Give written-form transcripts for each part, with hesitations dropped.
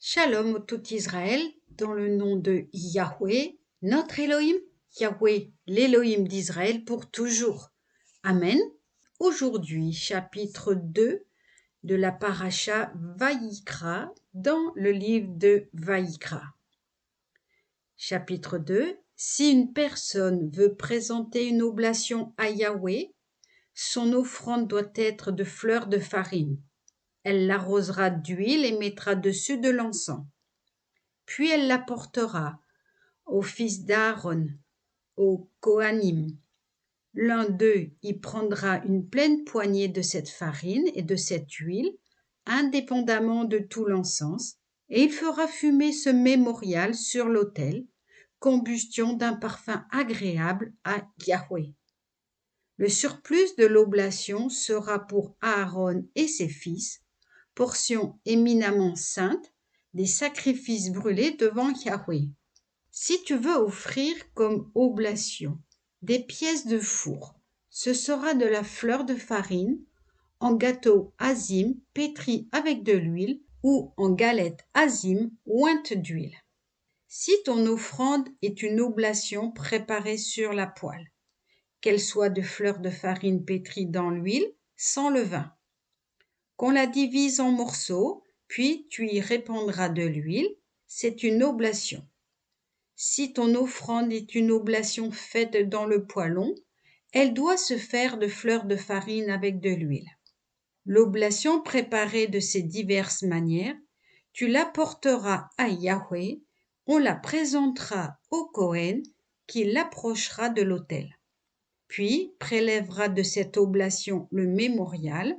Shalom au tout Israël, dans le nom de Yahweh, notre Elohim, Yahweh, l'Elohim d'Israël pour toujours. Amen. Aujourd'hui, chapitre 2 de la paracha Vayikra dans le livre de Vayikra. Chapitre 2. Si une personne veut présenter une oblation à Yahweh, son offrande doit être de fleurs de farine. Elle l'arrosera d'huile et mettra dessus de l'encens. Puis elle l'apportera au fils d'Aaron, au Kohanim. L'un d'eux y prendra une pleine poignée de cette farine et de cette huile, indépendamment de tout l'encens, et il fera fumer ce mémorial sur l'autel, combustion d'un parfum agréable à Yahweh. Le surplus de l'oblation sera pour Aaron et ses fils, portion éminemment sainte, des sacrifices brûlés devant Yahweh. Si tu veux offrir comme oblation des pièces de four, ce sera de la fleur de farine, en gâteau azim pétri avec de l'huile ou en galette azim ointe d'huile. Si ton offrande est une oblation préparée sur la poêle, qu'elle soit de fleurs de farine pétrie dans l'huile, sans levain, qu'on la divise en morceaux, puis tu y répandras de l'huile, c'est une oblation. Si ton offrande est une oblation faite dans le poêlon, elle doit se faire de fleurs de farine avec de l'huile. L'oblation préparée de ces diverses manières, tu l'apporteras à Yahweh, on la présentera au Kohen qui l'approchera de l'autel. Puis prélèvera de cette oblation le mémorial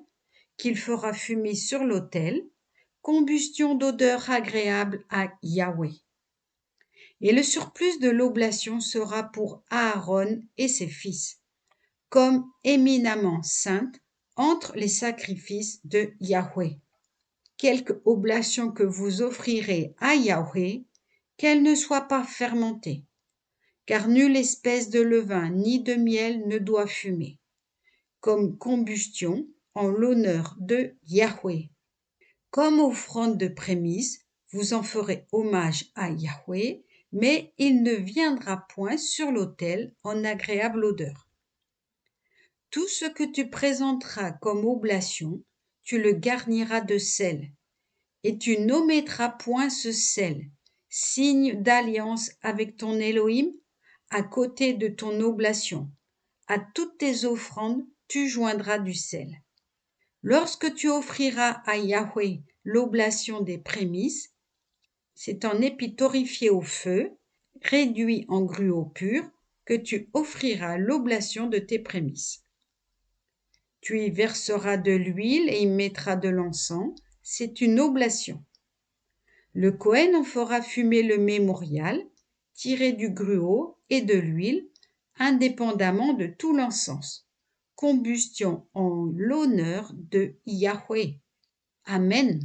qu'il fera fumer sur l'autel, combustion d'odeur agréable à Yahweh. Et le surplus de l'oblation sera pour Aaron et ses fils, comme éminemment sainte entre les sacrifices de Yahweh. Quelque oblation que vous offrirez à Yahweh, qu'elle ne soit pas fermentée, car nulle espèce de levain ni de miel ne doit fumer, comme combustion en l'honneur de Yahweh. Comme offrande de prémices, vous en ferez hommage à Yahweh, mais il ne viendra point sur l'autel en agréable odeur. Tout ce que tu présenteras comme oblation, tu le garniras de sel, et tu n'omettras point ce sel, signe d'alliance avec ton Elohim, à côté de ton oblation. À toutes tes offrandes, tu joindras du sel. Lorsque tu offriras à Yahweh l'oblation des prémices, c'est en épi torréfié au feu, réduit en gruau pur, que tu offriras l'oblation de tes prémices. Tu y verseras de l'huile et y mettras de l'encens, c'est une oblation. Le Kohen en fera fumer le mémorial, tiré du gruau et de l'huile, indépendamment de tout l'encens. Combustion en l'honneur de Yahweh. Amen.